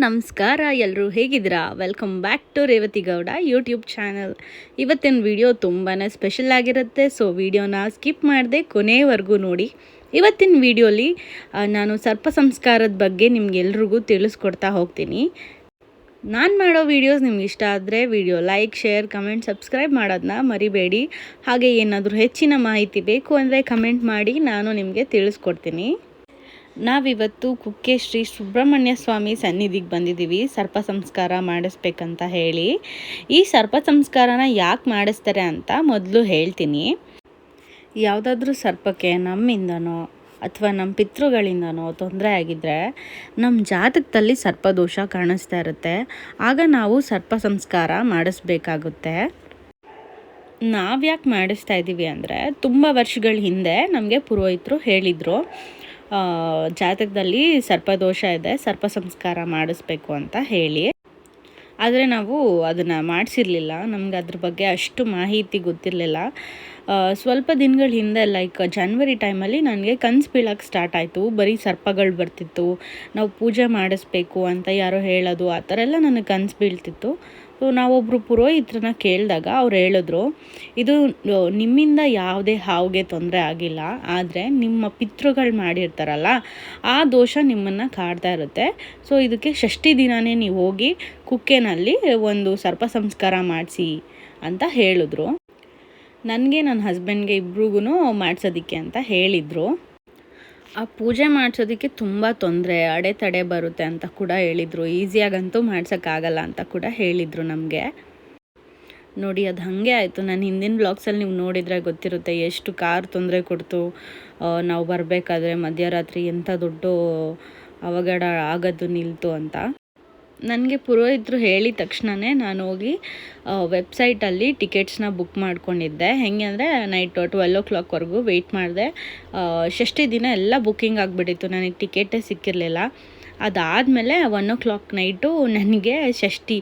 ನಮಸ್ಕಾರ, ಎಲ್ಲರೂ ಹೇಗಿದ್ದೀರಾ? Welcome back to Revathi Gowda YouTube channel. ಇವತ್ತಿನ ವಿಡಿಯೋ ತುಂಬಾ ಸ್ಪೆಷಲ್ ಆಗಿರುತ್ತೆ. ಸೊ ವಿಡಿಯೋನ ಸ್ಕಿಪ್ ಮಾಡದೆ ಕೊನೆಯವರೆಗೂ ನೋಡಿ. ಇವತ್ತಿನ ವಿಡಿಯೋಲಿ ನಾನು ಸರ್ಪ ಸಂಸ್ಕಾರದ ಬಗ್ಗೆ ನಿಮ್ಗೆಲ್ರಿಗೂ ತಿಳಿಸ್ಕೊಡ್ತಾ ಹೋಗ್ತೀನಿ. ನಾನು ಮಾಡೋ ವೀಡಿಯೋಸ್ ನಿಮ್ಗೆ ಇಷ್ಟ ಆದರೆ video like, share, comment, subscribe ಮಾಡೋದನ್ನ ಮರಿಬೇಡಿ. ಹಾಗೆ ಏನಾದರೂ ಹೆಚ್ಚಿನ ಮಾಹಿತಿ ಬೇಕು ಅಂದರೆ ಕಮೆಂಟ್ ಮಾಡಿ, ನಾನು ನಿಮಗೆ ತಿಳಿಸ್ಕೊಡ್ತೀನಿ. ನಾವಿವತ್ತು ಕುಕ್ಕೆ ಶ್ರೀ ಸುಬ್ರಹ್ಮಣ್ಯ ಸ್ವಾಮಿ ಸನ್ನಿಧಿಗೆ ಬಂದಿದ್ದೀವಿ ಸರ್ಪ ಸಂಸ್ಕಾರ ಮಾಡಿಸ್ಬೇಕಂತ ಹೇಳಿ. ಈ ಸರ್ಪ ಸಂಸ್ಕಾರನ ಯಾಕೆ ಮಾಡಿಸ್ತಾರೆ ಅಂತ ಮೊದಲು ಹೇಳ್ತೀನಿ. ಯಾವುದಾದ್ರೂ ಸರ್ಪಕ್ಕೆ ನಮ್ಮಿಂದನೋ ಅಥವಾ ನಮ್ಮ ಪಿತೃಗಳಿಂದನೋ ತೊಂದರೆ ಆಗಿದ್ದರೆ ನಮ್ಮ ಜಾತಕದಲ್ಲಿ ಸರ್ಪದೋಷ ಕಾಣಿಸ್ತಾ ಇರುತ್ತೆ. ಆಗ ನಾವು ಸರ್ಪ ಸಂಸ್ಕಾರ ಮಾಡಿಸ್ಬೇಕಾಗುತ್ತೆ. ನಾವ್ಯಾಕೆ ಮಾಡಿಸ್ತಾ ಇದ್ದೀವಿ ಅಂದರೆ, ತುಂಬ ವರ್ಷಗಳ ಹಿಂದೆ ನಮಗೆ ಪುರೋಹಿತರು ಹೇಳಿದರು, ಜಾತಕದಲ್ಲಿ ಸರ್ಪದೋಷ ಇದೆ, ಸರ್ಪ ಸಂಸ್ಕಾರ ಮಾಡಿಸ್ಬೇಕು ಅಂತ ಹೇಳಿ. ಆದರೆ ನಾವು ಅದನ್ನು ಮಾಡಿಸಿರಲಿಲ್ಲ. ನಮ್ಗೆ ಅದ್ರ ಬಗ್ಗೆ ಅಷ್ಟು ಮಾಹಿತಿ ಗೊತ್ತಿರಲಿಲ್ಲ. ಸ್ವಲ್ಪ ದಿನಗಳ ಹಿಂದೆ ಲೈಕ್ ಜನವರಿ ಟೈಮಲ್ಲಿ ನನಗೆ ಕನಸು ಬೀಳೋಕ್ಕೆ ಸ್ಟಾರ್ಟ್ ಆಯಿತು. ಬರೀ ಸರ್ಪಗಳು ಬರ್ತಿತ್ತು, ನಾವು ಪೂಜೆ ಮಾಡಿಸ್ಬೇಕು ಅಂತ ಯಾರೋ ಹೇಳೋದು, ಆ ಥರ ಎಲ್ಲ ನನಗೆ ಕನಸು ಬೀಳ್ತಿತ್ತು. ಸೊ ನಾವೊಬ್ಬರು ಪುರೋಹಿತ್ರನ್ನ ಕೇಳಿದಾಗ ಅವ್ರು ಹೇಳಿದ್ರು, ಇದು ನಿಮ್ಮಿಂದ ಯಾವುದೇ ಹಾವಿಗೆ ತೊಂದರೆ ಆಗಿಲ್ಲ, ಆದರೆ ನಿಮ್ಮ ಪಿತೃಗಳು ಮಾಡಿರ್ತಾರಲ್ಲ ಆ ದೋಷ ನಿಮ್ಮನ್ನು ಕಾಡ್ತಾ ಇರುತ್ತೆ. ಸೊ ಇದಕ್ಕೆ ಷಷ್ಠಿ ದಿನವೇ ನೀವು ಹೋಗಿ ಕುಕ್ಕೆನಲ್ಲಿ ಒಂದು ಸರ್ಪ ಸಂಸ್ಕಾರ ಮಾಡಿಸಿ ಅಂತ ಹೇಳಿದ್ರು. ನನಗೆ ನನ್ನ ಹಸ್ಬೆಂಡ್ಗೆ ಇಬ್ರಿಗೂ ಮಾಡಿಸೋದಕ್ಕೆ ಅಂತ ಹೇಳಿದರು. ಆ ಪೂಜೆ ಮಾಡಿಸೋದಕ್ಕೆ ತುಂಬ ತೊಂದರೆ, ಅಡೆತಡೆ ಬರುತ್ತೆ ಅಂತ ಕೂಡ ಹೇಳಿದರು. ಈಸಿಯಾಗಂತೂ ಮಾಡ್ಸೋಕ್ಕಾಗಲ್ಲ ಅಂತ ಕೂಡ ಹೇಳಿದರು ನಮಗೆ. ನೋಡಿ, ಅದು ಹಾಗೆ ಆಯಿತು. ನಾನು ಹಿಂದಿನ ಬ್ಲಾಗ್ಸಲ್ಲಿ ನೀವು ನೋಡಿದರೆ ಗೊತ್ತಿರುತ್ತೆ ಎಷ್ಟು ಕಾರ್ ತೊಂದರೆ ಕೊಡ್ತು. ನಾವು ಬರಬೇಕಾದ್ರೆ ಮಧ್ಯರಾತ್ರಿ ಎಂಥ ದೊಡ್ಡ ಅವಘಡ ಆಗೋದು ನಿಲ್ತು ಅಂತ. ನನಗೆ ಪುರೋಹಿತರು ಹೇಳಿದ ತಕ್ಷಣವೇ ನಾನು ಹೋಗಿ ವೆಬ್ಸೈಟಲ್ಲಿ ಟಿಕೆಟ್ಸ್ನ ಬುಕ್ ಮಾಡ್ಕೊಂಡಿದ್ದೆ. ಹೆಂಗೆ ಅಂದರೆ ನೈಟ್ 12 o'clockವರೆಗೂ ವೆಯ್ಟ್ ಮಾಡಿದೆ. ಷಷ್ಠಿ ದಿನ ಎಲ್ಲ ಬುಕ್ಕಿಂಗ್ ಆಗಿಬಿಟ್ಟಿತ್ತು, ನನಗೆ ಟಿಕೆಟೇ ಸಿಕ್ಕಿರಲಿಲ್ಲ. ಅದಾದಮೇಲೆ 1 o'clock ನೈಟು ನನಗೆ ಷಷ್ಠಿ,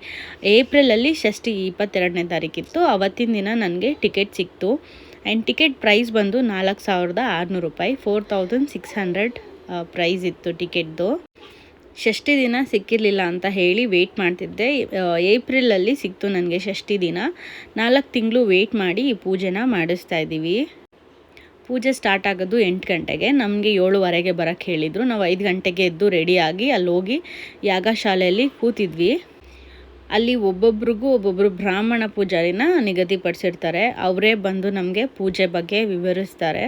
ಏಪ್ರಿಲಲ್ಲಿ ಷಷ್ಠಿ 22ನೇ ತಾರೀಕಿತ್ತು. ಅವತ್ತಿನ ದಿನ ನನಗೆ ಟಿಕೆಟ್ ಸಿಕ್ತು. ಆ್ಯಂಡ್ ಟಿಕೆಟ್ ಪ್ರೈಸ್ ಬಂದು 4,600 ರೂಪಾಯಿ, 4,600 ಪ್ರೈಸ್ ಇತ್ತು ಟಿಕೆಟ್ದು. ಷಷ್ಠಿ ದಿನ ಸಿಕ್ಕಿರಲಿಲ್ಲ ಅಂತ ಹೇಳಿ ವೆಯ್ಟ್ ಮಾಡ್ತಿದ್ದೆ. ಏಪ್ರಿಲಲ್ಲಿ ಸಿಕ್ತು ನನಗೆ ಷಷ್ಠಿ ದಿನ. 4 ತಿಂಗಳು ವೆಯ್ಟ್ ಮಾಡಿ ಈ ಪೂಜೆನ ಮಾಡಿಸ್ತಾ ಇದ್ದೀವಿ. ಪೂಜೆ ಸ್ಟಾರ್ಟ್ ಆಗೋದು 8 ಗಂಟೆಗೆ. ನಮಗೆ 7:15 ಬರೋಕ್ಕೆ ಹೇಳಿದರು. ನಾವು 5 ಗಂಟೆಗೆ ಎದ್ದು ರೆಡಿಯಾಗಿ ಅಲ್ಲಿ ಹೋಗಿ ಯಾಗಶಾಲೆಯಲ್ಲಿ ಕೂತಿದ್ವಿ. ಅಲ್ಲಿ ಒಬ್ಬೊಬ್ಬರು ಬ್ರಾಹ್ಮಣ ಪೂಜಾರಿನ ನಿಗದಿಪಡಿಸಿರ್ತಾರೆ. ಅವರೇ ಬಂದು ನಮಗೆ ಪೂಜೆ ಬಗ್ಗೆ ವಿವರಿಸ್ತಾರೆ.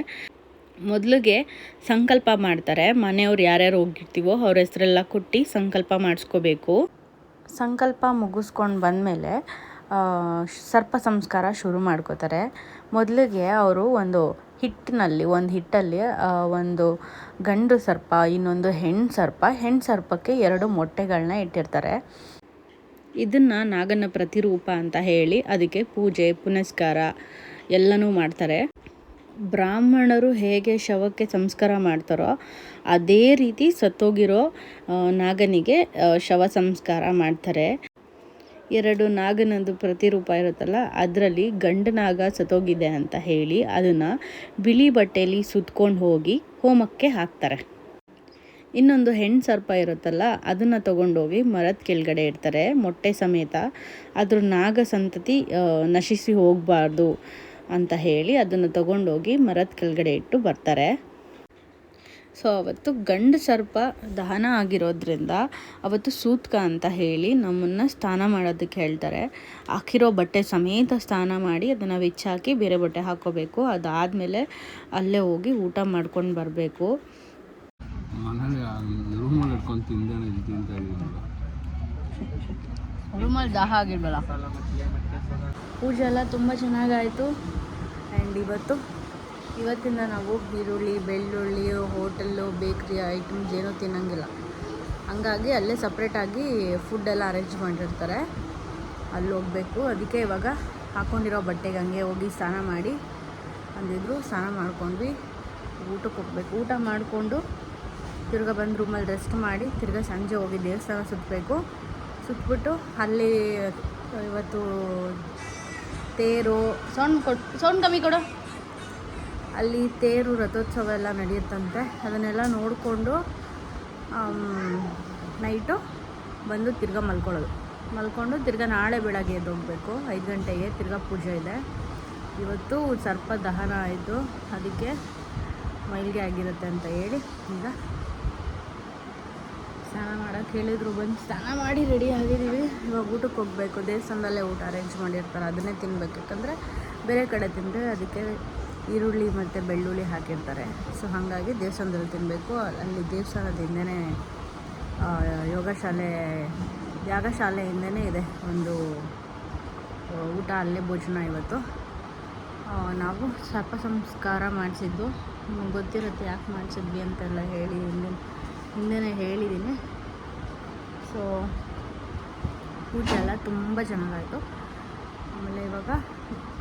ಮೊದಲಿಗೆ ಸಂಕಲ್ಪ ಮಾಡ್ತಾರೆ. ಮನೆಯವ್ರು ಯಾರ್ಯಾರು ಹೋಗಿರ್ತೀವೋ ಅವ್ರ ಹೆಸರೆಲ್ಲ ಕೊಟ್ಟು ಸಂಕಲ್ಪ ಮಾಡಿಸ್ಕೋಬೇಕು. ಸಂಕಲ್ಪ ಮುಗಿಸ್ಕೊಂಡು ಬಂದಮೇಲೆ ಸರ್ಪ ಸಂಸ್ಕಾರ ಶುರು ಮಾಡ್ಕೋತಾರೆ. ಮೊದಲಿಗೆ ಅವರು ಒಂದು ಹಿಟ್ಟಲ್ಲಿ ಒಂದು ಗಂಡು ಸರ್ಪ, ಇನ್ನೊಂದು ಹೆಣ್ಣು ಸರ್ಪಕ್ಕೆ 2 ಮೊಟ್ಟೆಗಳನ್ನ ಇಟ್ಟಿರ್ತಾರೆ. ಇದನ್ನು ನಾಗನ ಪ್ರತಿರೂಪ ಅಂತ ಹೇಳಿ ಅದಕ್ಕೆ ಪೂಜೆ ಪುನಸ್ಕಾರ ಎಲ್ಲನೂ ಮಾಡ್ತಾರೆ. ಬ್ರಾಹ್ಮಣರು ಹೇಗೆ ಶವಕ್ಕೆ ಸಂಸ್ಕಾರ ಮಾಡ್ತಾರೋ ಅದೇ ರೀತಿ ಸತ್ತೋಗಿರೋ ನಾಗನಿಗೆ ಶವ ಸಂಸ್ಕಾರ ಮಾಡ್ತಾರೆ. 2 ನಾಗನದು ಪ್ರತಿರೂಪ ಇರುತ್ತಲ್ಲ, ಅದರಲ್ಲಿ ಗಂಡು ನಾಗ ಸತ್ತೋಗಿದೆ ಅಂತ ಹೇಳಿ ಅದನ್ನು ಬಿಳಿ ಬಟ್ಟೆಯಲ್ಲಿ ಸುತ್ಕೊಂಡು ಹೋಗಿ ಹೋಮಕ್ಕೆ ಹಾಕ್ತಾರೆ. ಇನ್ನೊಂದು ಹೆಣ್ಣು ಸರ್ಪ ಇರುತ್ತಲ್ಲ, ಅದನ್ನು ತೊಗೊಂಡೋಗಿ ಮರದ ಕೆಳಗಡೆ ಇಡ್ತಾರೆ ಮೊಟ್ಟೆ ಸಮೇತ. ಅದ್ರ ನಾಗ ಸಂತತಿ ನಶಿಸಿ ಹೋಗಬಾರ್ದು ಅಂತ ಹೇಳಿ ಅದನ್ನು ತಗೊಂಡೋಗಿ ಮರದ ಕೆಳಗಡೆ ಇಟ್ಟು ಬರ್ತಾರೆ. ಸೊ ಅವತ್ತು ಗಂಡು ಸರ್ಪ ದಹನ ಆಗಿರೋದ್ರಿಂದ ಅವತ್ತು ಸೂತ್ಕ ಅಂತ ಹೇಳಿ ನಮ್ಮನ್ನು ಸ್ನಾನ ಮಾಡೋದಕ್ಕೆ ಹೇಳ್ತಾರೆ. ಹಾಕಿರೋ ಬಟ್ಟೆ ಸಮೇತ ಸ್ನಾನ ಮಾಡಿ ಅದನ್ನು ಬಿಚ್ಚಾಕಿ ಬೇರೆ ಬಟ್ಟೆ ಹಾಕ್ಕೋಬೇಕು. ಅದಾದಮೇಲೆ ಅಲ್ಲೇ ಹೋಗಿ ಊಟ ಮಾಡ್ಕೊಂಡು ಬರಬೇಕು. ರೂಮಲ್ಲಿ ದಾಹ ಆಗಿರ್ಬಲ್ಲ. ಪೂಜೆ ಎಲ್ಲ ತುಂಬ ಚೆನ್ನಾಗಾಯಿತು. ಆ್ಯಂಡ್ ಇವತ್ತಿಂದ ನಾವು ಈರುಳ್ಳಿ, ಬೆಳ್ಳುಳ್ಳಿ, ಹೋಟೆಲ್ಲು, ಬೇಕ್ರಿ ಐಟಮ್ಸ್ ಏನೂ ತಿನ್ನೋಂಗಿಲ್ಲ. ಹಂಗಾಗಿ ಅಲ್ಲೇ ಸಪ್ರೇಟಾಗಿ ಫುಡ್ಡೆಲ್ಲ ಅರೇಂಜ್ ಮಾಡಿರ್ತಾರೆ, ಅಲ್ಲಿ ಹೋಗಬೇಕು. ಅದಕ್ಕೆ ಇವಾಗ ಹಾಕ್ಕೊಂಡಿರೋ ಬಟ್ಟೆಗೆ ಹಂಗೆ ಹೋಗಿ ಸ್ನಾನ ಮಾಡಿ ಅಂದಿದ್ರು. ಸ್ನಾನ ಮಾಡ್ಕೊಂಡ್ವಿ, ಊಟಕ್ಕೆ ಹೋಗ್ಬೇಕು. ಊಟ ಮಾಡಿಕೊಂಡು ತಿರ್ಗಾ ಬಂದು ರೂಮಲ್ಲಿ ರೆಸ್ಟ್ ಮಾಡಿ ತಿರ್ಗಾ ಸಂಜೆ ಹೋಗಿ ದೇವಸ್ಥಾನ ಸುತ್ತಬಿಟ್ಟು ಅಲ್ಲಿ ಇವತ್ತು ತೇರು ಸೌಂಡ್ ಕಮ್ಮಿ ಕೊಡು. ಅಲ್ಲಿ ತೇರು ರಥೋತ್ಸವ ಎಲ್ಲ ನಡೆಯುತ್ತಂತೆ. ಅದನ್ನೆಲ್ಲ ನೋಡಿಕೊಂಡು ನೈಟು ಬಂದು ತಿರ್ಗಾ ಮಲ್ಕೊಂಡು ತಿರ್ಗಾ ನಾಳೆ ಬೆಳಗ್ಗೆ ಎದ್ದೋಗ್ಬೇಕು 5 ಗಂಟೆಗೆ ತಿರ್ಗಾ ಪೂಜೆ ಇದೆ. ಇವತ್ತು ಸರ್ಪ ದಹನ ಆಯಿತು, ಅದಕ್ಕೆ ಮೈಲಿಗೆ ಆಗಿರುತ್ತೆ ಅಂತ ಹೇಳಿ ಈಗ ಸ್ನಾನ ಮಾಡೋಕ್ಕೆ ಹೇಳಿದ್ರು. ಬಂದು ಸ್ನಾನ ಮಾಡಿ ರೆಡಿ ಆಗಿದ್ದೀವಿ. ಇವಾಗ ಊಟಕ್ಕೆ ಹೋಗಬೇಕು. ದೇವಸ್ಥಾನದಲ್ಲೇ ಊಟ ಅರೇಂಜ್ ಮಾಡಿರ್ತಾರೆ, ಅದನ್ನೇ ತಿನ್ನಬೇಕು. ಯಾಕಂದರೆ ಬೇರೆ ಕಡೆ ತಿಂದರೆ ಅದಕ್ಕೆ ಈರುಳ್ಳಿ ಮತ್ತು ಬೆಳ್ಳುಳ್ಳಿ ಹಾಕಿರ್ತಾರೆ. ಸೊ ಹಾಗಾಗಿ ದೇವಸ್ಥಾನದಲ್ಲಿ ತಿನ್ನಬೇಕು. ಅಲ್ಲಿ ದೇವಸ್ಥಾನದಿಂದನೇ ಯಾಗಶಾಲೆಯಿಂದನೇ ಇದೆ ಒಂದು ಊಟ, ಅಲ್ಲೇ ಭೋಜನ. ಇವತ್ತು ನಾವು ಸರ್ಪ ಸಂಸ್ಕಾರ ಮಾಡಿಸಿದ್ದು, ಗೊತ್ತಿರುತ್ತೆ ಯಾಕೆ ಮಾಡಿಸಿದ್ವಿ ಅಂತೆಲ್ಲ ಹೇಳಿ ಹಿಂದೆ ಹೇಳಿದ್ದೀನಿ. ಸೊ ಪೂಜೆ ಎಲ್ಲ ತುಂಬ ಚೆನ್ನಾಗಾಯಿತು. ಆಮೇಲೆ ಇವಾಗ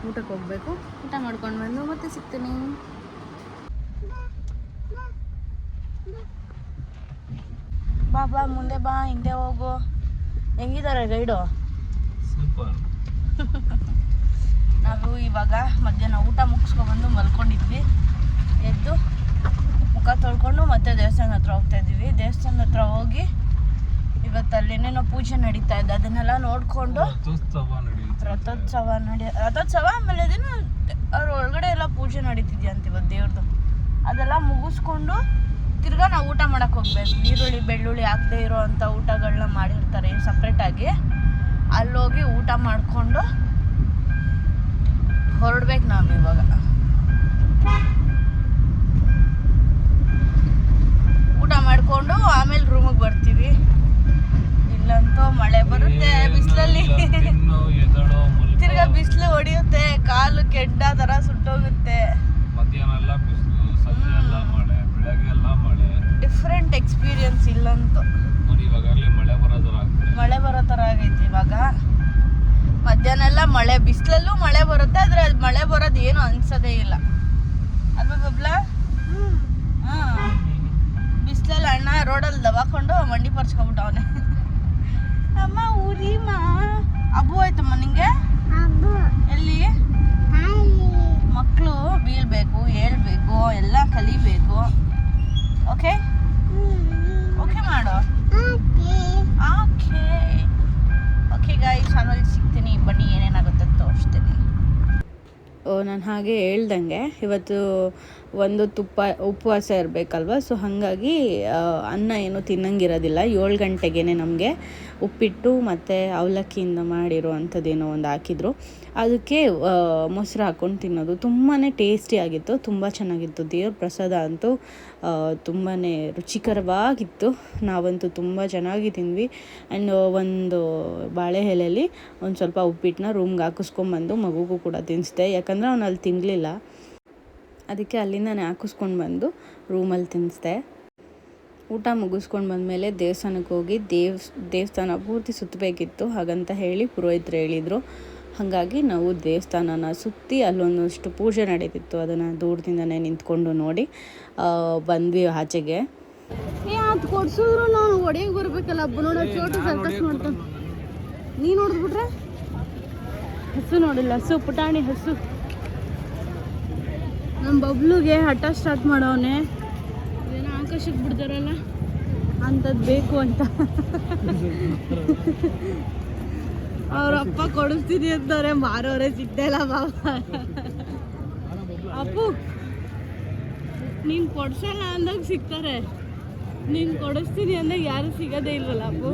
ಊಟಕ್ಕೆ ಹೋಗಬೇಕು. ಊಟ ಮಾಡ್ಕೊಂಡು ಬಂದು ಮತ್ತೆ ಸಿಗ್ತೀನಿ. ಬಾ ಮುಂದೆ ಬಾ, ಹಿಂದೆ ಹೋಗು. ಹೆಂಗಿದ್ದಾರೆ ಗೈಡು? ಸೂಪರ್. ನಾವು ಇವಾಗ ಮಧ್ಯಾಹ್ನ ಊಟ ಮುಗಿಸ್ಕೊಬಂದು ಮಲ್ಕೊಂಡಿದ್ವಿ. ಎದ್ದು ಮುಖ ತೊಳ್ಕೊಂಡು ಮತ್ತೆ ದೇವಸ್ಥಾನ ಹತ್ರ ಹೋಗ್ತಾ ಇದ್ದೀವಿ. ದೇವಸ್ಥಾನ ಹತ್ರ ಹೋಗಿ ಇವತ್ತು ಅಲ್ಲೇನೇನೋ ಪೂಜೆ ನಡೀತಾ ಇದೆ, ಅದನ್ನೆಲ್ಲ ನೋಡಿಕೊಂಡು ರಥೋತ್ಸವ ಆಮೇಲೆ ಅದೇನೋ ಅವ್ರ ಒಳಗಡೆ ಎಲ್ಲ ಪೂಜೆ ನಡೀತಿದ್ಯಂತ ಇವತ್ತು ದೇವ್ರದ್ದು. ಅದೆಲ್ಲ ಮುಗಿಸ್ಕೊಂಡು ತಿರ್ಗಾ ನಾವು ಊಟ ಮಾಡೋಕ್ಕೆ ಹೋಗ್ಬೇಕು. ಈರುಳ್ಳಿ ಬೆಳ್ಳುಳ್ಳಿ ಹಾಕದೇ ಇರೋ ಅಂಥ ಊಟಗಳನ್ನ ಮಾಡಿರ್ತಾರೆ ಸಪ್ರೇಟಾಗಿ. ಅಲ್ಲೋಗಿ ಊಟ ಮಾಡಿಕೊಂಡು ಹೊರಡ್ಬೇಕು ನಾವು ಇವಾಗ. ಊಟ ಮಾಡಿಕೊಂಡು ಆಮೇಲೆ ರೂಮಿಗೆ ಬರ್ತೀವಿ. ಇಲ್ಲಂತೂ ಮಳೆ ಬರುತ್ತೆ, ಬಿಸಿಲಲ್ಲಿ ತಿರ್ಗಾ ಬಿಸಿಲು ಹೊಡಿಯುತ್ತೆ, ಕಾಲು ಕೆಡ್ಡ ಥರ ಸುಟ್ಟೋಗುತ್ತೆ. ಮಧ್ಯಾಹ್ನ ಎಲ್ಲ ಬಿಸಿಲು, ಸಂಜೆ ಎಲ್ಲ ಮಳೆ, ಬೆಳಗ್ಗೆ ಎಲ್ಲ ಮಳೆ. ಡಿಫ್ರೆಂಟ್ ಎಕ್ಸ್ಪೀರಿಯನ್ಸ್ ಇಲ್ಲಂತೂ. ಮಳೆ ಬರೋ ಥರ ಆಗೈತಿ ಇವಾಗ. ಮಧ್ಯಾಹ್ನ ಎಲ್ಲ ಮಳೆ, ಬಿಸಿಲಲ್ಲೂ ಮಳೆ ಬರುತ್ತೆ, ಆದರೆ ಅದು ಮಳೆ ಬರೋದು ಏನು ಅನ್ಸೋದೇ ಇಲ್ಲ ಅಲ್ವಾ ಬಬ್ಲಾ? ಬಿಸಿಲಲ್ಲಿ ಅಣ್ಣ ರೋಡಲ್ಲಿ ದವಾಕೊಂಡು ಮಂಡಿ ಪರ್ಚ್ಕೊಂಡ್ಬಿಟ್ಟವನೆ. ಅಮ್ಮ ಊರಿಮಾ ಹಬ್ಬು ಆಯ್ತಮ್ಮ ನಿಂಗೆ? ಎಲ್ಲಿ? ಮಕ್ಕಳು ಬೀಳ್ಬೇಕು, ಹೇಳ್ಬೇಕು, ಎಲ್ಲ ಕಲಿಬೇಕು. ಓಕೆ ಓಕೆ ಮಾಡು. ಓಕೆ ಗಾಯ್ಸ್, ಆಮೇಲೆ ಸಿಗ್ತೀನಿ. ಬನ್ನಿ, ಏನೇನಾಗುತ್ತೆ ಅಂತ ತೋರಿಸ್ತೀನಿ. ನಾನು ಹಾಗೆ ಹೇಳ್ದಂಗೆ ಇವತ್ತು ಒಂದು ಉಪವಾಸ ಇರಬೇಕಲ್ವ. ಸೊ ಹಾಗಾಗಿ ಅನ್ನ ಏನು ತಿನ್ನಂಗಿರೋದಿಲ್ಲ. 7 ಗಂಟೆಗೇ ನಮಗೆ ಉಪ್ಪಿಟ್ಟು ಮತ್ತು ಅವಲಕ್ಕಿಯಿಂದ ಮಾಡಿರೋ ಅಂಥದ್ದೇನೋ ಒಂದು ಹಾಕಿದ್ರು. ಅದಕ್ಕೆ ಮೊಸರು ಹಾಕ್ಕೊಂಡು ತಿನ್ನೋದು ತುಂಬಾ ಟೇಸ್ಟಿಯಾಗಿತ್ತು, ತುಂಬ ಚೆನ್ನಾಗಿತ್ತು. ದೇವ್ರ ಪ್ರಸಾದ ಅಂತೂ ತುಂಬಾ ರುಚಿಕರವಾಗಿತ್ತು. ನಾವಂತೂ ತುಂಬ ಚೆನ್ನಾಗಿ ತಿಂದ್ವಿ. ಆ್ಯಂಡ್ ಒಂದು ಬಾಳೆ ಎಲೆಯಲ್ಲಿ ಒಂದು ಸ್ವಲ್ಪ ಉಪ್ಪಿಟ್ಟನ್ನ ರೂಮ್ಗೆ ಹಾಕಿಸ್ಕೊಂಬಂದು ಮಗುಗೂ ಕೂಡ ತಿನ್ನಿಸ್ದೆ. ಯಾಕಂದರೆ ಅವನು ಅಲ್ಲಿ ತಿನ್ನಲಿಲ್ಲ, ಅದಕ್ಕೆ ಅಲ್ಲಿಂದನೇ ಹಾಕಿಸ್ಕೊಂಡು ಬಂದು ರೂಮಲ್ಲಿ ತಿನ್ನಿಸ್ದೆ. ಊಟ ಮುಗಿಸ್ಕೊಂಡು ಬಂದಮೇಲೆ ದೇವಸ್ಥಾನಕ್ಕೆ ಹೋಗಿ ದೇವಸ್ಥಾನ ಪೂರ್ತಿ ಸುತ್ತಬೇಕಿತ್ತು, ಹಾಗಂತ ಹೇಳಿ ಪುರೋಹಿತರು ಹೇಳಿದರು. ಹಾಗಾಗಿ ನಾವು ದೇವಸ್ಥಾನನ ಸುತ್ತಿ ಅಲ್ಲೊಂದಷ್ಟು ಪೂಜೆ ನಡೀತಿತ್ತು, ಅದನ್ನು ದೂರದಿಂದನೇ ನಿಂತ್ಕೊಂಡು ನೋಡಿ ಬಂದ್ವಿ ಆಚೆಗೆ. ಅದು ಕೊಡ್ಸಿದ್ರು ನಾವು ಒಡೆಯಕ್ಕೆ ಬರಬೇಕಲ್ಲ. ಹಬ್ಬ ನೋಡೋ ಚೋಟು ಸರ್ಕಸ್ ಮಾಡ್ತಾನೆ. ನೀನು ನೋಡಿದ್ಬಿಟ್ರೆ ಹಸು ನೋಡಿಲ್ಲ, ಹಸು ಪುಟಾಣಿ ಹಸು. ನಮ್ಮ ಬಬ್ಲುಗೆ ಹಠ ಸ್ಟಾರ್ಟ್ ಮಾಡವನೆ. ಏನೋ ಆಕಾಶಕ್ಕೆ ಬಿಡ್ತಾರಲ್ಲ ಅಂಥದ್ದು ಬೇಕು ಅಂತ. ಅವ್ರ ಅಪ್ಪ ಕೊಡಿಸ್ತೀನಿ ಅಂತಾರೆ, ಮಾರೋರೆ ಸಿಗ್ತಾ ಇಲ್ಲ ಬಾಬಾ. ಅಪ್ಪು ನೀನು ಕೊಡ್ಸಲ್ಲ ಅಂದಾಗ ಸಿಗ್ತಾರೆ, ನೀನು ಕೊಡಿಸ್ತೀನಿ ಅಂದಾಗ ಯಾರು ಸಿಗೋದೇ ಇಲ್ವಲ್ಲ ಅಪ್ಪು.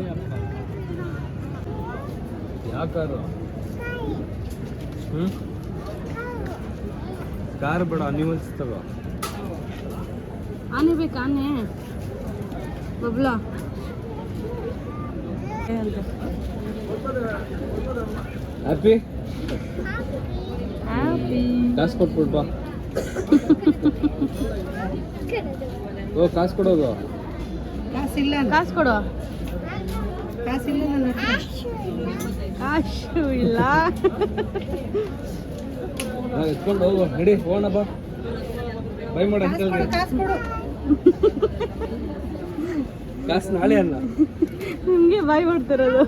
ಯಾಕಾರು ಕಾರ್ ಬೇಡ, ಅನಿಮಲ್ಸ್ ತಗೋ. ಆನೆ ಬೇಕು, ಆನೆ ಬಬ್ಲಾ. ಹ್ಯಾಪಿ ಕಾಸು ಕೊಟ್ಬಿಡ್ ಬಾ. ಓ ಕಾಸು ಕೊಡೋದು. ಕಾಸಿಲ್ಲ, ಕಾಸು ಕೊಡು. ಕಾಸಿಲ್ಲ, ನನ್ನ ಕಾಸು ಇಲ್ಲ. ಎತ್ಕೊಂಡು ಹೋಗು, ನಡಿ ಹೋಗೋಣ ಬಾ. ಬೈ ಮಾಡ ಕಾಸು ನಾಳೆ ಅಲ್ಲ, ನಿಮಗೆ ಬಾಯ್ ಮಾಡ್ತಿರೋದು.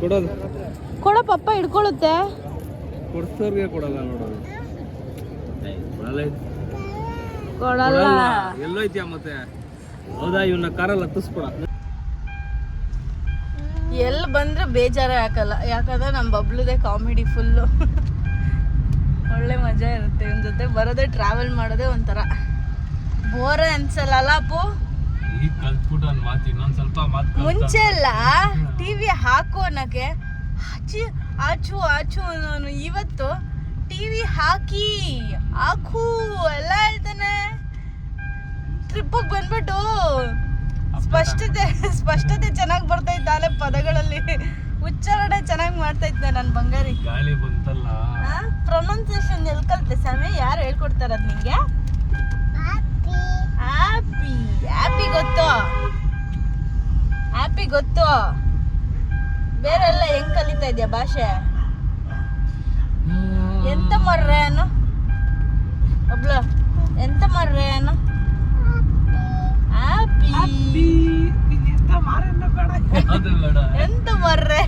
ಕೊಡೋದು ಕೊಡ ಪಪ್ಪ ಹಿಡ್ಕೊಳ್ಳುತ್ತೆ. ಕೊಡ್ಸೋರ್ಗೆ ಕೊಡಲ್ಲ ನೋಡೋದು. ಕೊಡಲ್ಲ. ಎಲ್ಲೋಯ್ತಿಯ ಮತ್ತೆ? ಹೌದಾ, ಇವನ್ನ ಕಾರಲ್ಲಿ ಹತ್ತಿಸ್ಕೊಡ. ಎಲ್ಲಿ ಬಂದ್ರೆ ಬೇಜಾರೇ ಹಾಕಲ್ಲ, ಯಾಕಂದ್ರೆ ನಮ್ಮ ಬಬ್ಲುದೇ ಕಾಮಿಡಿ ಫುಲ್ಲು. ಒಳ್ಳೆ ಮಜಾ ಇರುತ್ತೆ ಇವನ ಜೊತೆ ಬರೋದೇ, ಟ್ರಾವೆಲ್ ಮಾಡೋದೇ ಒಂಥರ ಬೋರೇ ಅನ್ಸಲ್ಲ ಅಪ್ಪು. ಈಗ ಕಲ್ತ್ಬಿಟ್ಟು ಒಂದು ಮಾತು, ಇನ್ನೊಂದು ಸ್ವಲ್ಪ ಮಾತು. ಮುಂಚೆ ಎಲ್ಲ ಟಿವಿ ಹಾಕು ಅನ್ನಕ್ಕೆ ಆಚು ಆಚು ಆಚು ಅನ್ನೋನು, ಇವತ್ತು ಟಿವಿ ಹಾಕಿ ಹಾಕು ಎಲ್ಲ ಹೇಳ್ತಾನೆ. ಟ್ರಿಪ್ಪಿಗೆ ಬಂದ್ಬಿಟ್ಟು ಸ್ಪಷ್ಟತೆ ಚೆನ್ನಾಗಿ ಬರ್ತಾ ಇದ್ದಾಳೆ, ಪದಗಳಲ್ಲಿ ಉಚ್ಚಾರಣೆ ಚೆನ್ನಾಗಿ ಮಾಡ್ತಾ ಇದ್ದೆ ನನ್ನ ಬಂಗಾರಿ. ಗಾಳಿ ಬಂತಲ್ಲ, ಪ್ರೊನೌನ್ಸಿಯೇಷನ್ ಎಲ್ಲಿ ಕಲ್ತೆ ಸ್ವಾಮಿ? ಯಾರು ಹೇಳ್ಕೊಡ್ತಾರದ್ ನಿಂಗೆ? ಹ್ಯಾಪಿ ಹ್ಯಾಪಿ ಗೊತ್ತು, ಹ್ಯಾಪಿ ಗೊತ್ತು. ಬೇರೆ ಎಲ್ಲ ಹೆಂಗ್ ಕಲಿತಾ ಇದೆಯಾ ಭಾಷೆ? ಎಂತ ಮರ್ರೆ ಅನ್ನು ಒಬ್ಳು, ಎಂತ ಮರ್ರೆ ಅನ್ನು? ಹ್ಯಾಪಿ ಎಂತ ಮರ್ರೆ.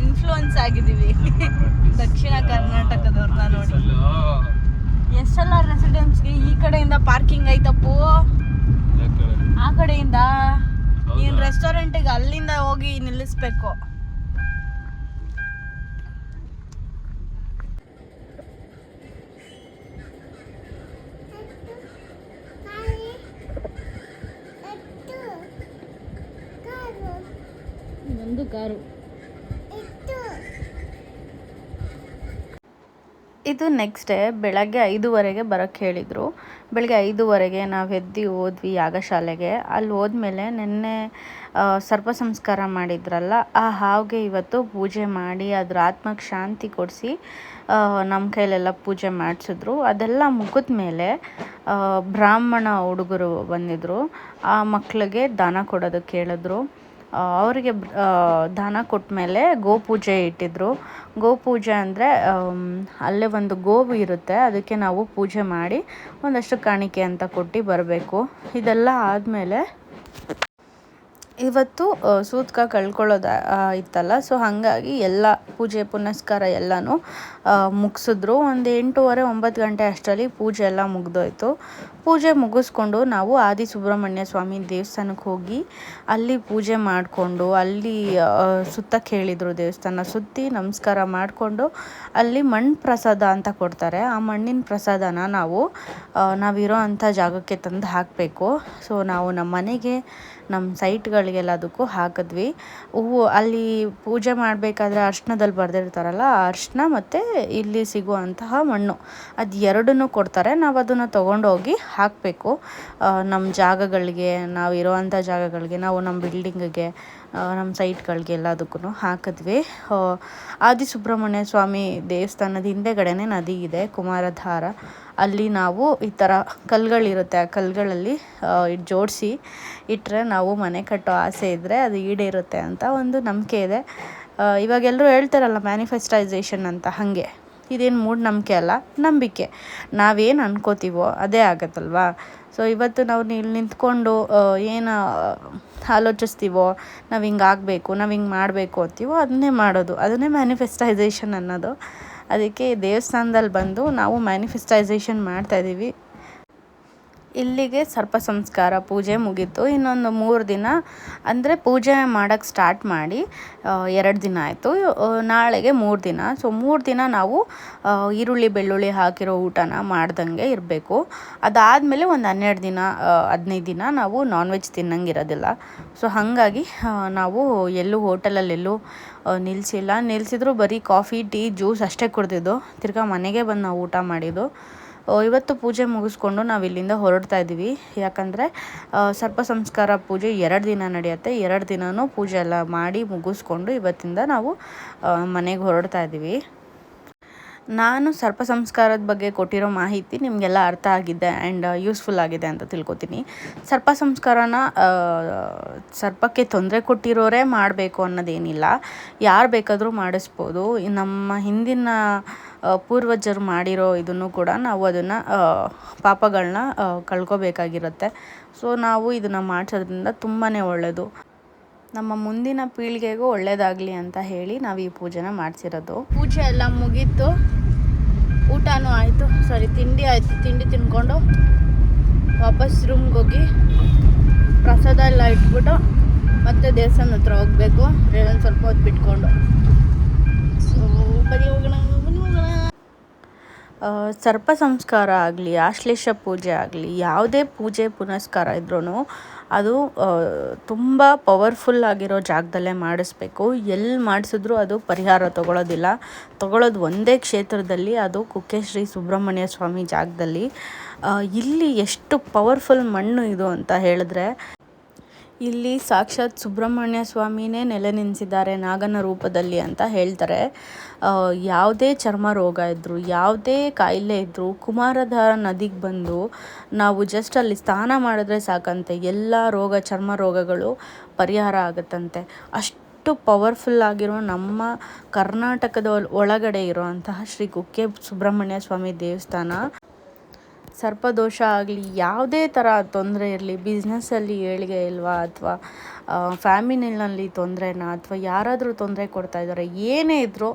ಇನ್ಫ್ಲೂಯೆನ್ಸ್ ಆಗಿದ್ದೀವಿ ದಕ್ಷಿಣ ಕರ್ನಾಟಕದವ್ರನ್ನ ನೋಡಿ. SLR ರೆಸಿಡೆನ್ಸ್ಗೆ ಈ ಕಡೆಯಿಂದ ಪಾರ್ಕಿಂಗ್ ಐತಪ್ಪು, ಆ ಕಡೆಯಿಂದ ನೀನ್ ರೆಸ್ಟೋರೆಂಟಿಗೆ ಅಲ್ಲಿಂದ ಹೋಗಿ ನಿಲ್ಲಿಸ್ಬೇಕು. ಒಂದು ಕಾರು. ಇದು ನೆಕ್ಸ್ಟ್ ಡೇ ಬೆಳಗ್ಗೆ 5:15 ಬರೋಕ್ಕೆ ಹೇಳಿದರು. ಬೆಳಗ್ಗೆ 5:15 ನಾವು ಎದ್ದು ಹೋದ್ವಿ ಯಾಗಶಾಲೆಗೆ. ಅಲ್ಲಿ ಹೋದ್ಮೇಲೆ ನಿನ್ನೆ ಸರ್ಪ ಸಂಸ್ಕಾರ ಮಾಡಿದ್ರಲ್ಲ, ಆ ಹಾವಿಗೆ ಇವತ್ತು ಪೂಜೆ ಮಾಡಿ ಅದ್ರ ಆತ್ಮಕ್ಕೆ ಶಾಂತಿ ಕೊಡಿಸಿ ನಮ್ಮ ಕೈಲೆಲ್ಲ ಪೂಜೆ ಮಾಡಿಸಿದ್ರು. ಅದೆಲ್ಲ ಮುಗಿದ ಮೇಲೆ ಬ್ರಾಹ್ಮಣ ಹುಡುಗರು ಬಂದಿದ್ದರು. ಆ ಮಕ್ಕಳಿಗೆ ದಾನ ಕೊಡೋದಕ್ಕೆ ಹೇಳಿದ್ರು. ಅವರಿಗೆ ದಾನ ಕೊಟ್ಟ ಮೇಲೆ ಗೋಪೂಜೆ ಇಟ್ಟಿದ್ರು. ಗೋಪೂಜೆ ಅಂದರೆ ಅಲ್ಲೇ ಒಂದು ಗೋವು ಇರುತ್ತೆ, ಅದಕ್ಕೆ ನಾವು ಪೂಜೆ ಮಾಡಿ ಒಂದಷ್ಟು ಕಾಣಿಕೆ ಅಂತ ಕೊಟ್ಟು ಬರಬೇಕು. ಇದೆಲ್ಲ ಆದಮೇಲೆ ಇವತ್ತು ಸೂತಕ ಕಳ್ಕೊಳ್ಳೋದು ಇತ್ತಲ್ಲ, ಸೊ ಹಾಗಾಗಿ ಎಲ್ಲ ಪೂಜೆ ಪುನಸ್ಕಾರ ಎಲ್ಲನೂ ಮುಗಿಸಿದ್ರು. ಒಂದು 8:30 9 ಗಂಟೆ ಅಷ್ಟರಲ್ಲಿ ಪೂಜೆ ಎಲ್ಲ ಮುಗಿದೋಯ್ತು. ಪೂಜೆ ಮುಗಿಸ್ಕೊಂಡು ನಾವು ಆದಿ ಸುಬ್ರಹ್ಮಣ್ಯ ಸ್ವಾಮಿ ದೇವಸ್ಥಾನಕ್ಕೆ ಹೋಗಿ ಅಲ್ಲಿ ಪೂಜೆ ಮಾಡಿಕೊಂಡು, ಅಲ್ಲಿ ಸುತ್ತಕ್ಕೆ ಹೇಳಿದರು. ದೇವಸ್ಥಾನ ಸುತ್ತಿ ನಮಸ್ಕಾರ ಮಾಡಿಕೊಂಡು ಅಲ್ಲಿ ಮಣ್ಣು ಪ್ರಸಾದ ಅಂತ ಕೊಡ್ತಾರೆ. ಆ ಮಣ್ಣಿನ ಪ್ರಸಾದನ ನಾವಿರೋ ಅಂಥ ಜಾಗಕ್ಕೆ ತಂದು ಹಾಕಬೇಕು. ಸೊ ನಾವು ನಮ್ಮ ಮನೆಗೆ, ನಮ್ಮ ಸೈಟ್ಗಳಿಗೆಲ್ಲದಕ್ಕೂ ಹಾಕಿದ್ವಿ. ಹೂವು ಅಲ್ಲಿ ಪೂಜೆ ಮಾಡಬೇಕಾದ್ರೆ ಅರ್ಶಿಣದಲ್ಲಿ ಬರೆದಿರ್ತಾರಲ್ಲ, ಆ ಅರ್ಶಿಣ ಮತ್ತು ಇಲ್ಲಿ ಸಿಗುವಂತಹ ಮಣ್ಣು, ಅದು ಎರಡನ್ನೂ ಕೊಡ್ತಾರೆ. ನಾವು ಅದನ್ನು ತೊಗೊಂಡೋಗಿ ಹಾಕಬೇಕು ನಮ್ಮ ಜಾಗಗಳಿಗೆ, ನಾವು ಇರೋವಂಥ ಜಾಗಗಳಿಗೆ, ನಾವು ನಮ್ಮ ಬಿಲ್ಡಿಂಗಿಗೆ, ನಮ್ಮ ಸೈಟ್ಗಳಿಗೆ ಎಲ್ಲದಕ್ಕೂ ಹಾಕಿದ್ವಿ. ಆದಿ ಸುಬ್ರಹ್ಮಣ್ಯ ಸ್ವಾಮಿ ದೇವಸ್ಥಾನದ ಹಿಂದೆಗಡೆನೇ ನದಿ ಇದೆ, ಕುಮಾರಧಾರ. ಅಲ್ಲಿ ನಾವು ಈ ಥರ ಕಲ್ಲುಗಳಿರುತ್ತೆ, ಆ ಕಲ್ಲುಗಳಲ್ಲಿ ಜೋಡಿಸಿ ಇಟ್ಟರೆ ನಾವು ಮನೆ ಕಟ್ಟೋ ಆಸೆ ಇದ್ದರೆ ಅದು ಈಡೇರುತ್ತೆ ಅಂತ ಒಂದು ನಂಬಿಕೆ ಇದೆ. ಇವಾಗೆಲ್ಲರೂ ಹೇಳ್ತಾರಲ್ಲ ಮ್ಯಾನಿಫೆಸ್ಟೈಸೇಷನ್ ಅಂತ, ಹಾಗೆ ಇದೇನು ಮೂಢನಂಬಿಕೆ ಅಲ್ಲ, ನಂಬಿಕೆ. ನಾವೇನು ಅನ್ಕೋತೀವೋ ಅದೇ ಆಗತ್ತಲ್ವಾ. ಸೊ ಇವತ್ತು ನಾವು ಇಲ್ಲಿ ನಿಂತ್ಕೊಂಡು ಏನು ಆಲೋಚಿಸ್ತೀವೋ, ನಾವು ಹಿಂಗೆ ಆಗಬೇಕು, ನಾವು ಹಿಂಗೆ ಮಾಡಬೇಕು ಅಂತೀವೋ ಅದನ್ನೇ ಮಾಡೋದು, ಅದನ್ನೇ ಮ್ಯಾನಿಫೆಸ್ಟೈಸೇಷನ್ ಅನ್ನೋದು. ಅದಕ್ಕೆ ದೇವಸ್ಥಾನದಲ್ಲಿ ಬಂದು ನಾವು ಮ್ಯಾನಿಫೆಸ್ಟೈಸೇಷನ್ ಮಾಡ್ತಾಯಿದ್ದೀವಿ. ಇಲ್ಲಿಗೆ ಸರ್ಪ ಸಂಸ್ಕಾರ ಪೂಜೆ ಮುಗೀತು. ಇನ್ನೊಂದು 3 ದಿನ ಅಂದರೆ ಪೂಜೆ ಮಾಡೋಕ್ಕೆ ಸ್ಟಾರ್ಟ್ ಮಾಡಿ 2 ದಿನ ಆಯಿತು. ನಾಳೆಗೆ 3 ದಿನ. ಸೊ 3 ದಿನ ನಾವು ಈರುಳ್ಳಿ ಬೆಳ್ಳುಳ್ಳಿ ಹಾಕಿರೋ ಊಟನ ಮಾಡ್ದಂಗೆ ಇರಬೇಕು. ಅದಾದಮೇಲೆ ಒಂದು 12 ದಿನ 15 ದಿನ ನಾವು ನಾನ್ ವೆಜ್ ತಿನ್ನಂಗಿರೋದಿಲ್ಲ. ಸೊ ಹಾಗಾಗಿ ನಾವು ಎಲ್ಲೂ ಹೋಟೆಲಲ್ಲೆಲ್ಲೂ ನಿಲ್ಲಿಸಿದ್ರು. ಬರೀ ಕಾಫಿ ಟೀ ಜ್ಯೂಸ್ ಅಷ್ಟೇ ಕುಡ್ದಿದ್ದು. ತಿರ್ಗಾ ಮನೆಗೆ ಬಂದು ನಾವು ಊಟ ಮಾಡಿದ್ದು. ಇವತ್ತು ಪೂಜೆ ಮುಗಿಸ್ಕೊಂಡು ನಾವು ಇಲ್ಲಿಂದ ಹೊರಡ್ತಾ ಇದ್ದೀವಿ. ಯಾಕಂದರೆ ಸರ್ಪ ಸಂಸ್ಕಾರ ಪೂಜೆ 2 ದಿನ ನಡೆಯುತ್ತೆ. 2 ದಿನವೂ ಪೂಜೆ ಎಲ್ಲ ಮಾಡಿ ಮುಗಿಸ್ಕೊಂಡು ಇವತ್ತಿಂದ ನಾವು ಮನೆಗೆ ಹೊರಡ್ತಾ ಇದ್ದೀವಿ. ನಾನು ಸರ್ಪ ಸಂಸ್ಕಾರದ ಬಗ್ಗೆ ಕೊಟ್ಟಿರೋ ಮಾಹಿತಿ ನಿಮಗೆಲ್ಲ ಅರ್ಥ ಆಗಿದೆ ಆ್ಯಂಡ್ ಯೂಸ್ಫುಲ್ ಆಗಿದೆ ಅಂತ ತಿಳ್ಕೊತೀನಿ. ಸರ್ಪ ಸಂಸ್ಕಾರನ ಸರ್ಪಕ್ಕೆ ತೊಂದರೆ ಕೊಟ್ಟಿರೋರೇ ಮಾಡಬೇಕು ಅನ್ನೋದೇನಿಲ್ಲ, ಯಾರು ಬೇಕಾದರೂ ಮಾಡಿಸ್ಬೋದು. ನಮ್ಮ ಹಿಂದಿನ ಪೂರ್ವಜರು ಮಾಡಿರೋ ಇದನ್ನು ಕೂಡ ನಾವು ಅದನ್ನು ಪಾಪಗಳನ್ನ ಕಳ್ಕೊಬೇಕಾಗಿರುತ್ತೆ. ಸೊ ನಾವು ಇದನ್ನು ಮಾಡಿಸೋದ್ರಿಂದ ತುಂಬಾ ಒಳ್ಳೆಯದು, ನಮ್ಮ ಮುಂದಿನ ಪೀಳಿಗೆಗೂ ಒಳ್ಳೆಯದಾಗಲಿ ಅಂತ ಹೇಳಿ ನಾವು ಈ ಪೂಜೆನ ಮಾಡಿಸಿರೋದು. ಪೂಜೆ ಎಲ್ಲ ಮುಗೀತು. ಊಟನೂ ಆಯಿತು, ತಿಂಡಿ ಆಯಿತು. ತಿಂಡಿ ತಿನ್ಕೊಂಡು ವಾಪಸ್ ರೂಮ್ಗೆ ಹೋಗಿ ಪ್ರಸಾದ ಎಲ್ಲ ಇಟ್ಬಿಟ್ಟು ಮತ್ತೆ ದೇವಸ್ಥಾನ ಹತ್ರ ಹೋಗಬೇಕು. ಒಂದು ಸ್ವಲ್ಪ ಹೊತ್ತು ಬಿಟ್ಕೊಂಡು ಸೊ ಬನ್ನಿ ಹೋಗೋಣ. ಸರ್ಪ ಸಂಸ್ಕಾರ ಆಗಲಿ, ಆಶ್ಲೇಷ ಪೂಜೆ ಆಗಲಿ, ಯಾವುದೇ ಪೂಜೆ ಪುನಸ್ಕಾರ ಇದ್ರೂ ಅದು ತುಂಬ ಪವರ್ಫುಲ್ ಆಗಿರೋ ಜಾಗದಲ್ಲೇ ಮಾಡಿಸ್ಬೇಕು. ಎಲ್ಲಿ ಮಾಡಿಸಿದ್ರೂ ಅದು ಪರಿಹಾರ ತಗೊಳ್ಳೋದು ಒಂದೇ ಕ್ಷೇತ್ರದಲ್ಲಿ, ಅದು ಕುಕ್ಕೆ ಶ್ರೀ ಸುಬ್ರಹ್ಮಣ್ಯ ಸ್ವಾಮಿ ಜಾಗದಲ್ಲಿ. ಇಲ್ಲಿ ಎಷ್ಟು ಪವರ್ಫುಲ್ ಮಣ್ಣು ಇದು ಅಂತ ಹೇಳಿದ್ರೆ, ಇಲ್ಲಿ ಸಾಕ್ಷಾತ್ ಸುಬ್ರಹ್ಮಣ್ಯ ಸ್ವಾಮಿನೇ ನೆಲೆ ನಿಲ್ಲಿಸಿದ್ದಾರೆ ನಾಗನ ರೂಪದಲ್ಲಿ ಅಂತ ಹೇಳ್ತಾರೆ. ಯಾವುದೇ ಚರ್ಮ ರೋಗ ಇದ್ದರೂ, ಯಾವುದೇ ಕಾಯಿಲೆ ಇದ್ದರೂ ಕುಮಾರಧಾರ ನದಿಗೆ ಬಂದು ನಾವು ಜಸ್ಟ್ ಅಲ್ಲಿ ಸ್ನಾನ ಮಾಡಿದ್ರೆ ಸಾಕಂತೆ ಎಲ್ಲ ಚರ್ಮ ರೋಗಗಳು ಪರಿಹಾರ ಆಗುತ್ತಂತೆ. ಅಷ್ಟು ಪವರ್ಫುಲ್ ಆಗಿರೋ ನಮ್ಮ ಕರ್ನಾಟಕದ ಒಳಗಡೆ ಇರೋಂತಹ ಶ್ರೀ ಕುಕ್ಕೆ ಸುಬ್ರಹ್ಮಣ್ಯ ಸ್ವಾಮಿ ದೇವಸ್ಥಾನ. ಸರ್ಪದೋಷ ಆಗಲಿ, ಯಾವುದೇ ಥರ ತೊಂದರೆ ಇರಲಿ, ಬಿಸ್ನೆಸ್ಸಲ್ಲಿ ಏಳಿಗೆ ಇಲ್ವಾ, ಅಥವಾ ಫ್ಯಾಮಿಲಿನಲ್ಲಿ ತೊಂದರೆನಾ, ಅಥವಾ ಯಾರಾದರೂ ತೊಂದರೆ ಕೊಡ್ತಾ ಇದ್ದಾರೆ, ಏನೇ ಇದ್ದರೂ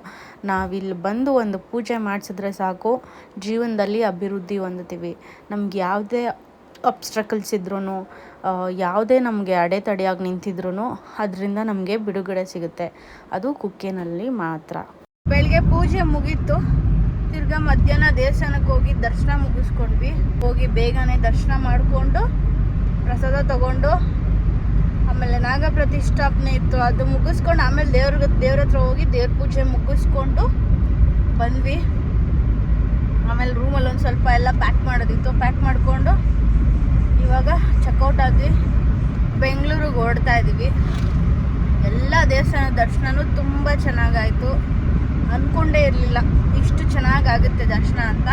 ನಾವಿಲ್ಲಿ ಬಂದು ಒಂದು ಪೂಜೆ ಮಾಡಿಸಿದ್ರೆ ಸಾಕು, ಜೀವನದಲ್ಲಿ ಅಭಿವೃದ್ಧಿ ಹೊಂದುತ್ತೀವಿ. ನಮ್ಗೆ ಯಾವುದೇ ಅಬ್ಸ್ಟ್ರಕಲ್ಸ್ ಇದ್ರೂ, ಯಾವುದೇ ನಮಗೆ ಅಡೆತಡೆಯಾಗಿ ನಿಂತಿದ್ರೂ ಅದರಿಂದ ನಮಗೆ ಬಿಡುಗಡೆ ಸಿಗುತ್ತೆ. ಅದು ಕುಕ್ಕೆನಲ್ಲಿ ಮಾತ್ರ. ಬೆಳಗ್ಗೆ ಪೂಜೆ ಮುಗೀತು. ತಿರ್ಗಾ ಮಧ್ಯಾಹ್ನ ದೇವಸ್ಥಾನಕ್ಕೆ ಹೋಗಿ ದರ್ಶನ ಮುಗಿಸ್ಕೊಂಡ್ವಿ. ಹೋಗಿ ಬೇಗನೆ ದರ್ಶನ ಮಾಡಿಕೊಂಡು ಪ್ರಸಾದ ತಗೊಂಡು, ಆಮೇಲೆ ನಾಗ ಪ್ರತಿಷ್ಠಾಪನೆ ಇತ್ತು, ಅದು ಮುಗಿಸ್ಕೊಂಡು ಆಮೇಲೆ ದೇವ್ರ ಹತ್ರ ಹೋಗಿ ದೇವ್ರ ಪೂಜೆ ಮುಗಿಸ್ಕೊಂಡು ಬಂದ್ವಿ. ಆಮೇಲೆ ರೂಮಲ್ಲಿ ಒಂದು ಸ್ವಲ್ಪ ಎಲ್ಲ ಪ್ಯಾಕ್ ಮಾಡೋದಿತ್ತು, ಪ್ಯಾಕ್ ಮಾಡಿಕೊಂಡು ಇವಾಗ ಚೆಕ್ಔಟ್ ಆದ್ವಿ. ಬೆಂಗಳೂರಿಗೆ ಹೊರಡ್ತಾ ಇದ್ದೀವಿ. ಎಲ್ಲ ದೇವಸ್ಥಾನ ದರ್ಶನನೂ ತುಂಬ ಚೆನ್ನಾಗಾಯಿತು. ಅಂದ್ಕೊಂಡೇ ಇರಲಿಲ್ಲ ಇಷ್ಟು ಚೆನ್ನಾಗಾಗುತ್ತೆ ದರ್ಶನ ಅಂತ.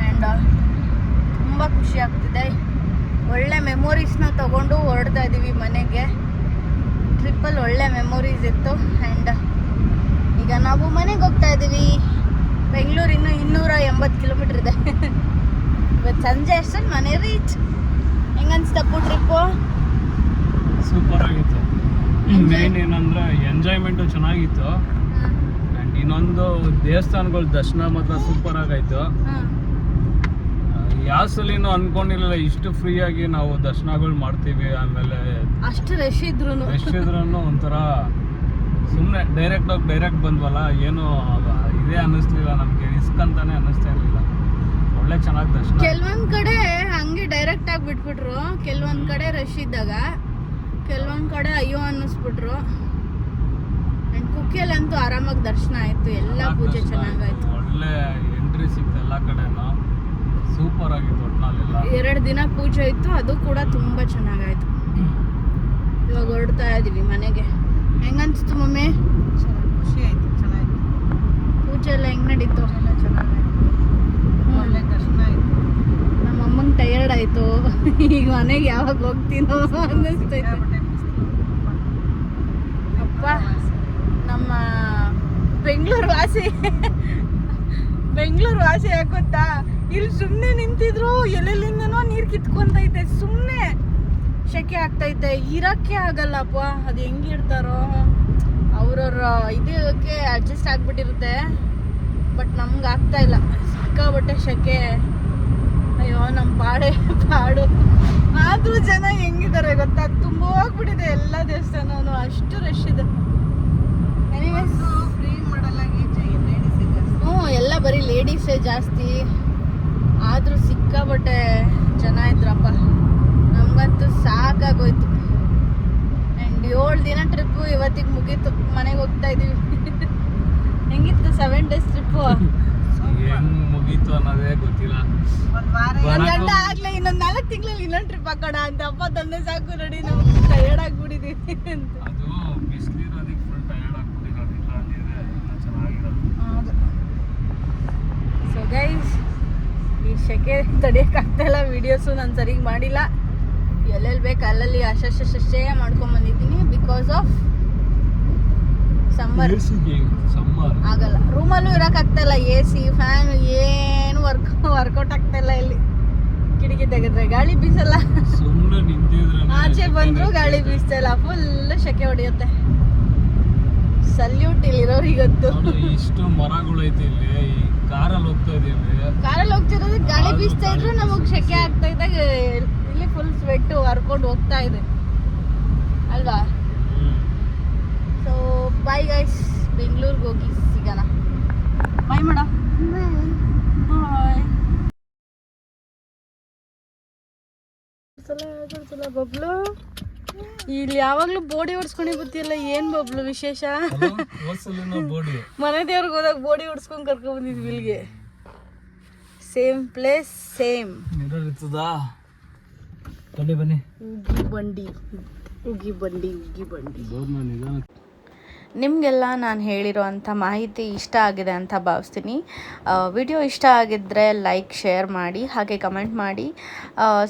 ಆ್ಯಂಡ್ ತುಂಬ ಖುಷಿ ಆಗ್ತಿದೆ. ಒಳ್ಳೆ ಮೆಮೊರೀಸ್ನ ತೊಗೊಂಡು ಹೊರಡ್ತಾ ಇದ್ದೀವಿ ಮನೆಗೆ. ಟ್ರಿಪ್ಪಲ್ಲಿ ಒಳ್ಳೆ ಮೆಮೊರೀಸ್ ಇತ್ತು. ಆ್ಯಂಡ್ ಈಗ ನಾವು ಮನೆಗೆ ಹೋಗ್ತಾ ಇದ್ದೀವಿ. ಬೆಂಗಳೂರಿನ್ನು 280 ಕಿಲೋಮೀಟ್ರ್ ಇದೆ. ಇವತ್ತು ಸಂಜೆ ಅಷ್ಟರಲ್ಲಿ ಮನೆ ರೀಚ್. ಹೆಂಗನ್ಸ್ತಪ್ಪು ಟ್ರಿಪ್ಪು? ಸೂಪರ್ ಆಗಿತ್ತು. ಮೇನ್ ಏನಂದ್ರೆ ಎಂಜಾಯ್ಮೆಂಟು ಚೆನ್ನಾಗಿತ್ತು. ಇನ್ನೊಂದು ದೇವಸ್ಥಾನಗಳ ದರ್ಶನ ಮಾತ್ರ ಸೂಪರ್ ಆಗಾಯ್ತು. ಯಾವ ಸಲಿನೂ ಅನ್ಕೊಂಡಿರಲಿಲ್ಲ ಇಷ್ಟು ಫ್ರೀ ಆಗಿ ನಾವು ದರ್ಶನಗಳು ಮಾಡ್ತೀವಿ. ಆಮೇಲೆ ಅಷ್ಟು ರಶ್ ಇದ್ರು ಒಂಥರ ಸುಮ್ಮನೆ ಡೈರೆಕ್ಟ್ ಬಂದ್ವಲ್ಲ, ಏನು ಇದೇ ಅನ್ನಿಸ್ಲಿಲ್ಲ ನಮ್ಗೆ, ರಿಸ್ಕ್ ಅಂತಾನೆ ಅನ್ನಿಸ್ತಾ ಇರ್ಲಿಲ್ಲ. ಒಳ್ಳೆ ಚೆನ್ನಾಗಿ ದರ್ಶನ. ಕೆಲವೊಂದ್ ಕಡೆ ಹಂಗೆ ಡೈರೆಕ್ಟ್ ಆಗಿ ಬಿಟ್ಬಿಟ್ರು, ಕೆಲವೊಂದ್ ಕಡೆ ರಶ್ ಇದ್ದಾಗ, ಕೆಲವೊಂದ್ ಕಡೆ ಅಯ್ಯೋ ಅನ್ನಿಸ್ಬಿಟ್ರು. ಕುಕ್ಕೆಲ್ಲಂತೂ ಆರಾಮಾಗಿ ದರ್ಶನ ಆಯ್ತು. ಎಲ್ಲ ಪೂಜೆ ಚೆನ್ನಾಗಾಯ್ತು. ಒಳ್ಳೆ ಎಂಟ್ರಿ ಸಿಕ್ತು ಎಲ್ಲ ಕಡೆನೂ. ಸೂಪರ್ ಆಗಿತ್ತು ಒಟ್ನಲ್ಲೆಲ್ಲ. 2 ದಿನ ಪೂಜೆ ಇತ್ತು, ಅದು ಕೂಡ ತುಂಬ ಚೆನ್ನಾಗಾಯ್ತು. ಇವಾಗ ಹೊರಡ್ತಾ ಇದೀವಿ ಮನೆಗೆ. ಹೆಂಗನ್ಸ್ತು ಮಮ್ಮಿ? ಖುಷಿ ಆಯ್ತು, ಚೆನ್ನಾಗಿತ್ತು. ಪೂಜೆ ಎಲ್ಲ ಹೆಂಗ್ ನಡೀತು? ಎಲ್ಲ ಚೆನ್ನಾಗಾಯ್ತು, ಒಳ್ಳೆ ದರ್ಶನ ಆಯ್ತು. ನಮ್ಮ ಅಮ್ಮಂಗೆ ಟಯರ್ಡ್ ಆಯ್ತು. ಈಗ ಮನೆಗೆ ಯಾವಾಗ ಹೋಗ್ತೀನೋ ಅನ್ನಿಸ್ತೈತೆ. ಅಪ್ಪ, ನಮ್ಮ ಬೆಂಗಳೂರು ವಾಸಿ ಯಾಕೊತ್ತಾ, ಇಲ್ಲಿ ಸುಮ್ಮನೆ ನಿಂತಿದ್ರು ಎಲ್ಲೆಲ್ಲಿಂದನೋ ನೀರು ಕಿತ್ಕೊಂತೈತೆ. ಸುಮ್ಮನೆ ಶೆಕೆ ಆಗ್ತೈತೆ, ಇರಕ್ಕೆ ಆಗಲ್ಲಪ್ಪ. ಅದು ಹೆಂಗಿರ್ತಾರೋ ಅವ್ರವ್ರ ಇದಕ್ಕೆ ಅಡ್ಜಸ್ಟ್ ಆಗ್ಬಿಟ್ಟಿರುತ್ತೆ. ಬಟ್ ನಮ್ಗೆ ಆಗ್ತಾ ಇಲ್ಲ, ಸಿಕ್ಕಾಬಟ್ಟೆ ಶೆಕೆ. ಅಯ್ಯೋ ನಮ್ಮ ಪಾಡು. ಆದ್ರೂ ಜನ ಹೆಂಗಿದ್ದಾರೆ ಗೊತ್ತಾ, ತುಂಬ ಹೋಗ್ಬಿಟ್ಟಿದೆ ಎಲ್ಲ ದೇವಸ್ಥಾನನು, ಅಷ್ಟು ರಶ್ ಇದೆ. ಫ್ರೀ ಮಾಡಲ್ಲ, ಎಲ್ಲ ಬರೀ ಲೇಡೀಸೇ ಜಾಸ್ತಿ. ಆದ್ರೂ ಸಿಕ್ಕಾಬಟ್ಟೆ ಜನ ಇದ್ರಪ್ಪ. ನಮ್ಗಂತೂ ಸಾಕಾಗೋಯ್ತು. ಆ್ಯಂಡ್ 7 ದಿನ ಟ್ರಿಪ್ಪು ಇವತ್ತಿಗೆ ಮುಗೀತು. ಮನೆಗೆ ಹೋಗ್ತಾ ಇದೀವಿ. ಹೆಂಗಿತ್ತು 7 ಡೇಸ್ ಟ್ರಿಪ್ಪು? ಹೆಂಗ್ ಮುಗೀತು ಅನ್ನೋದೇ ಗೊತ್ತಿಲ್ಲ. ಒಂದ್ ಗಂಟೆ ಆಗ್ಲೇ ಇನ್ನೊಂದ್ 4 ತಿಂಗಳಲ್ಲಿ ಇನ್ನೊಂದು ಟ್ರಿಪ್ ಹಾಕೋಣ ಅಂತ. ಅಪ್ಪ ತಂದೆ ಸಾಕು ನೋಡಿ, ನಾವು ಟಯರ್ಡ್ ಆಗ್ಬಿಟ್ಟಿದೀವಿ ಅಂತ. ಅದು ಬಿಸಿಲಿರೋದಕ್ಕೆ ಫುಲ್ ಟಯರ್ಡ್ ಆಗ್ಬಿಟ್ಟಿರೋದಿಲ್ಲ ಅಂದ್ರೆ ಚೆನ್ನಾಗಿರೋದು. ಹೌದು. ಸೊ ಗೈಸ್, ಈ ಶೆಕೆ ತಡೆಯೋಕ್ಕಾಗ್ತಾಯಿಲ್ಲ. ವೀಡಿಯೋಸು ನಾನು ಸರಿಗೆ ಮಾಡಿಲ್ಲ. ಎಲ್ಲೆಲ್ಲಿ ಬೇಕು ಅಲ್ಲಲ್ಲಿ ಅಷ್ಟೇ ಮಾಡ್ಕೊಂಬಂದಿದ್ದೀನಿ. ಬಿಕಾಸ್ ಆಫ್ ಸಮ್ಮರ್ ಆಗಲ್ಲ. ರೂಮಲ್ಲೂ ಇರೋಕ್ಕಾಗ್ತಾಯಿಲ್ಲ. AC ಫ್ಯಾನ್ ಏನು ವರ್ಕೌಟ್ ಆಗ್ತಾಯಿಲ್ಲ. ಇಲ್ಲಿ ಕಿಟಕಿ ತೆಗೆದ್ರೆ ಗಾಳಿ ಬೀಸಲ್ಲ, ಸುಮ್ಮನೆ ನಿಂತಿದ್ರೆ ಆಚೆ ಬಂದರೂ ಗಾಳಿ ಬೀಸ್ತಾ ಇಲ್ಲ. ಫುಲ್ ಶೆಕೆ ಹೊಡೆಯುತ್ತೆ. ಸಲ್ಯೂಟ್ ಇಲ್ಲಿರೋರಿಗಂತೂ. ನೋಡು, ಇಷ್ಟು ಮರಗಳೈತಿ ಇಲ್ಲಿ. ಈ ಕಾರಲ್ಲಿ ಹೋಗ್ತಾ ಇದೀವಿ. ಕಾರಲ್ಲಿ ಹೋಗ್ತಿರೋದು ಗಾಳಿ ಆದ್ರೂ ಬೀಸ್ತಾ ಇದ್ರು ಗಾಳಿ ನಮಗ್ ಬೀಸ್ತಾ ಶೆಕೆ ಆಗ್ತಾ ಇದ್ದಾಗ ಇಲ್ಲಿ ಫುಲ್ ಸ್ವೆಟ್ ಹರ್ಕೊಂಡು ಹೋಗ್ತಾ ಇದೆ ಅಲ್ವಾ. ಸೊ ಬಾಯ್ ಗೈಸ್, ಬೆಂಗಳೂರಿಗೆ ಹೋಗಿ ಸಿಗೋಣ. ಬಾಯ್ ಮಾಡ. ಬಾಯ್. ಬಬ್ಲು ಇಲ್ಲಿ ಯಾವಾಗ್ಲೂ ಬೋಡಿ ಹೊಡ್ಸ್ಕೊಂಡಿ ಗೊತ್ತಿಲ್ಲ. ಏನ್ ಬಬ್ಲು ವಿಶೇಷ? ಬೋಡಿ ಮನೆ ದೇವ್ರಿಗೆ ಹೋದಾಗ ಬೋಡಿ ಹೊಡ್ಸ್ಕೊಂಡ್ ಕರ್ಕೊಂಡ್ ಬಂದಿದ್ವಿ ಇಲ್ಲಿಗೆ. Same place same. ಮಿರರ್ ಇರ್ತದಾ? ಬನ್ನಿ ಉಗಿ ಬಂಡಿ. ನಿಧಾನ. ನಿಮಗೆಲ್ಲ ನಾನು ಹೇಳಿರೋ ಅಂಥ ಮಾಹಿತಿ ಇಷ್ಟ ಆಗಿದೆ ಅಂತ ಭಾವಿಸ್ತೀನಿ. ವಿಡಿಯೋ ಇಷ್ಟ ಆಗಿದ್ದರೆ ಲೈಕ್ ಶೇರ್ ಮಾಡಿ, ಹಾಗೆ ಕಮೆಂಟ್ ಮಾಡಿ,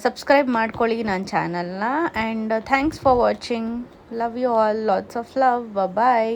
ಸಬ್ಸ್ಕ್ರೈಬ್ ಮಾಡ್ಕೊಳ್ಳಿ ನನ್ನ ಚಾನಲ್ನ. And thanks for watching. Love you all. Lots of love. Bye.